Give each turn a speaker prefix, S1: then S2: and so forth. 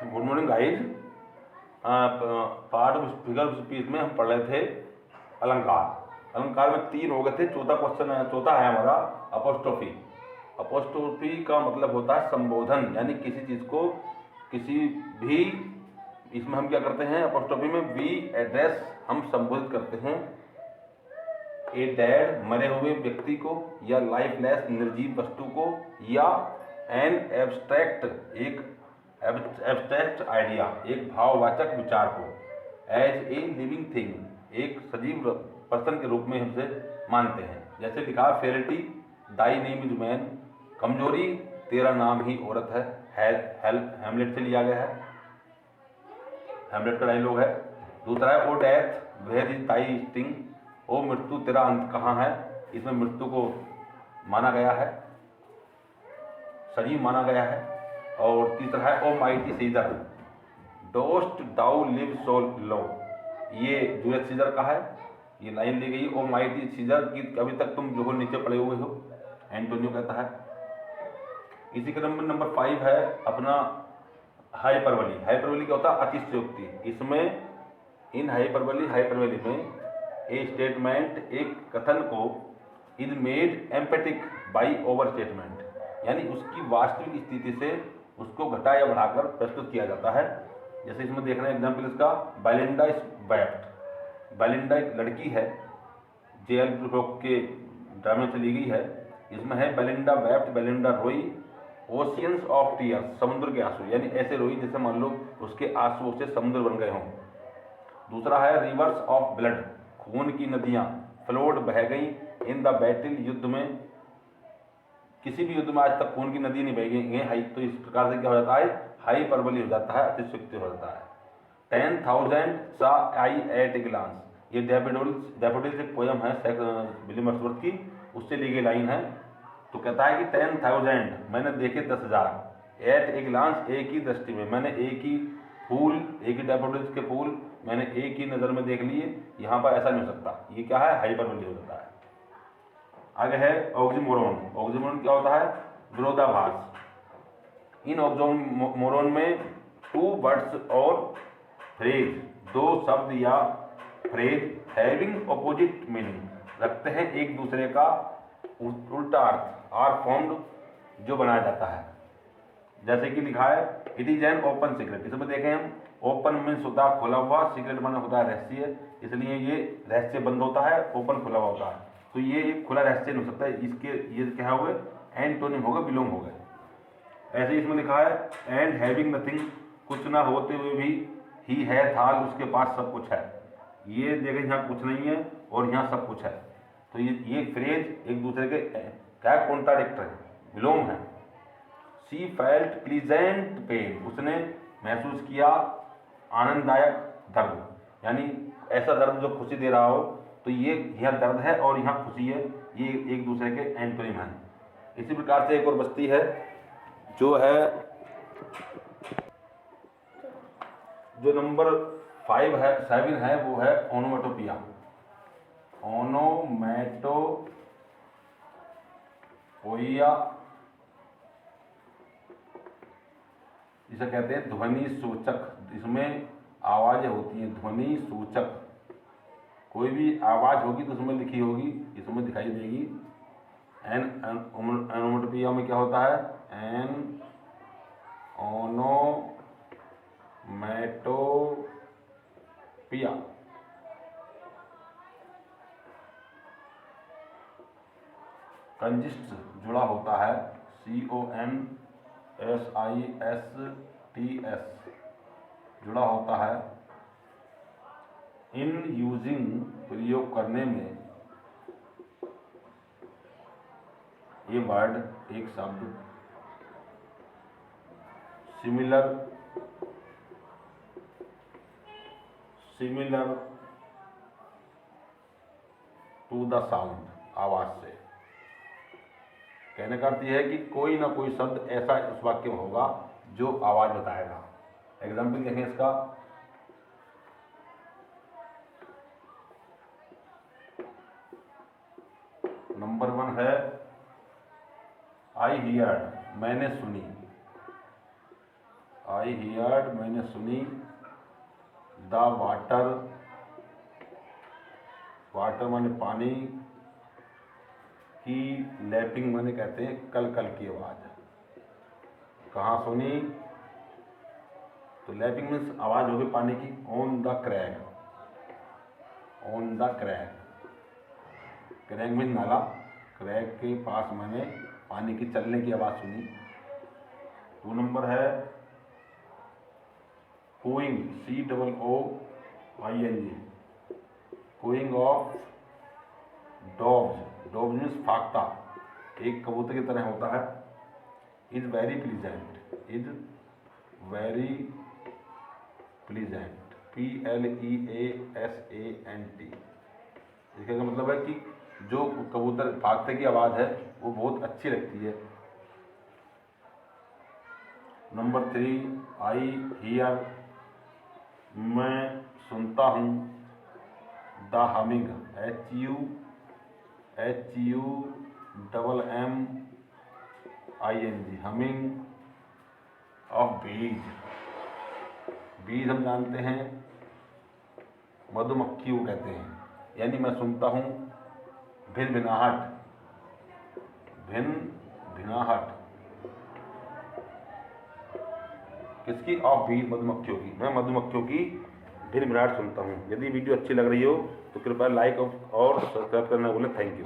S1: Good morning guys. Part of figure speech में हम पढ़ रहे थे अलंकार। अलंकार में 3 हो गए थे। चौथा है हमारा अपोस्ट्रोफी। अपोस्ट्रोफी का मतलब होता है संबोधन, यानी किसी चीज़ को किसी भी, इसमें हम क्या करते हैं अपोस्ट्रोफी में, वी एड्रेस, हम संबोधित करते हैं ए डेड, मरे हुए व्यक्ति को, या लाइफलेस, निर्जीव वस्तु को, या एन एब्स्ट्रैक्ट, एक एब्स्ट्रैक्ट आइडिया, एक भाववाचक विचार को, एज ए लिविंग थिंग, एक सजीव पर्सन के रूप में हमसे मानते हैं। जैसे लिखा है फेरिटी, दाई नेम इज मैन, कमजोरी, तेरा नाम ही औरत है, हैमलेट से लिया गया है, हैमलेट का डायलॉग है। दूसरा है O death, where is thy sting, ओ मृत्यु तेरा अंत कहाँ है, इसमें मृत्यु को माना गया है, सजीव माना गया है। और तीसरा है ओ माइटी सीजर, डोस्ट दाउ लिव सो लो, ये जूलियस सीजर का है, ये लाइन ली गई ओ माइटी सीजर की, अभी तक तुम जो हो नीचे पड़े हुए हो, एंटोनियो कहता है। इसी के नंबर 5 है अपना हाइपरबली। हाइपरबली क्या होता है, अतिशयोक्ति। इसमें इन हाइपरबली में ए स्टेटमेंट, एक कथन को, is made emphatic by overstatement, यानी उसकी वास्तविक स्थिति से उसको घटा या बढ़ाकर प्रस्तुत किया जाता है। जैसे इसमें देखना है एग्जाम्पल इसका, बेलिंडा इज वेप्ट। बेलिंडा एक लड़की है, जेएल ब्रुक के ड्रामे में चली गई है। इसमें है बेलिंडा वेप्ट, बेलिंडा रोई, ओशियंस ऑफ टीयर्स, समुद्र के आंसू, यानी ऐसे रोई जैसे मान लो उसके आंसुओं से समुद्र बन गए हों। दूसरा है रिवर्स ऑफ ब्लड, खून की नदियां, फ्लोड, बह गई, इन द बैटल, युद्ध में, किसी भी युद्ध में आज तक खून की नदी नहीं बह गई है। तो इस प्रकार से क्या हो जाता है, हाइपरबली हो जाता है, अतिशयोक्ति हो जाता है। 10,000 सा आई एट ए ग्लांस, ये डैफोडिल्स एक पोयम है विलियम वर्ड्सवर्थ की, उससे ली गई लाइन है। तो कहता है कि 10,000 मैंने देखे 10,000, एट ए ग्लांस एक ही दृष्टि में, मैंने एक ही फूल, एक ही डैफोडिल्स के फूल मैंने एक ही नज़र में देख लिए। यहाँ पर ऐसा नहीं हो सकता, ये क्या है, हाइपरबली हो जाता है। आगे है ऑक्सीमोरोन। ऑक्सीमोरोन क्या होता है, विरोधाभास। इन ऑक्सीमोरोन में 2 वर्ड्स और फ्रेज, 2 शब्द या फ्रेज हैविंग ऑपोजिट मीनिंग, रखते हैं एक दूसरे का उल्टा अर्थ, आर फॉर्म्ड, जो बनाया जाता है। जैसे कि लिखा है it is an open secret. इसमें देखें हम, ओपन मीन्स होता है खुला हुआ, सीक्रेट माना होता है रहस्य, इसलिए ये रहस्य बंद होता है, ओपन खुला हुआ होता है। तो ये एक खुला रहस्य नहीं हो सकता, इसके ये क्या हुए, एंटोनिम होगा, बिलोंग हो गए। ऐसे इसमें लिखा है एंड हैविंग नथिंग, कुछ ना होते हुए भी, ही है था, उसके पास सब कुछ है। ये देखें यहाँ कुछ नहीं है और यहाँ सब कुछ है, तो ये फ्रेज एक दूसरे के क्या कॉन्ट्राडिक्ट है, विलोम है। शी फेल्ट प्लीजेंट पेन, उसने महसूस किया आनंददायक दर्द, यानी ऐसा दर्द जो खुशी दे रहा हो। तो ये यहाँ दर्द है और यहाँ खुशी है, ये एक दूसरे के एंटोनिम हैं। इसी प्रकार से एक और बस्ती है जो है, जो नंबर 7 है, वो है ओनोमेटोपिया। ओनोमेटोपोइया, इसे कहते हैं ध्वनि सूचक। इसमें आवाज़ें होती हैं, ध्वनि सूचक, कोई भी आवाज़ होगी तो उसमें लिखी होगी, इसमें दिखाई देगी। ओनोमेटोपिया में क्या होता है, एन ओनोमेटोपिया, कंजिस्ट जुड़ा होता है, CONSISTS जुड़ा होता है। इन यूजिंग, प्रयोग करने में, ये वर्ड, एक शब्द, सिमिलर टू द साउंड, आवाज से। कहने का अर्थ यह है कि कोई ना कोई शब्द ऐसा उस वाक्य में होगा जो आवाज बताएगा। एग्जाम्पल देखें इसका, नंबर 1 है आई हियर्ड, मैंने सुनी, आई हियर्ड मैंने सुनी, द वाटर, वाटर माने पानी, की लैपिंग माने कहते हैं कल कल की आवाज़। कहाँ सुनी, तो लैपिंग मीन्स आवाज़ होगी पानी की, on the crack, on the crack, crack means नाला, क्रैक के पास मैंने पानी की चलने की आवाज़ सुनी। 2 नंबर है cooing, COOING, cooing of dogs, dogs means फाख्ता, एक कबूतर की तरह होता है। Is very pleasant, is very pleasant, PLEASANT। इसका मतलब है कि जो कबूतर फाख्ते की आवाज़ है वो बहुत अच्छी लगती है। नंबर 3 आई हियर, मैं सुनता हूँ, the humming, HUMMING, humming of बीज, बीज हम जानते हैं मधुमक्खी को कहते हैं, यानी मैं सुनता हूँ भिन भिनाहट, भिन भिनाहट किसकी, ऑफ बीज, मधुमक्खियों की, मैं मधुमक्खियों की भिन भिनाहट सुनता हूँ। यदि वीडियो अच्छी लग रही हो तो कृपया लाइक और सब्सक्राइब करना भूलें। Thank you.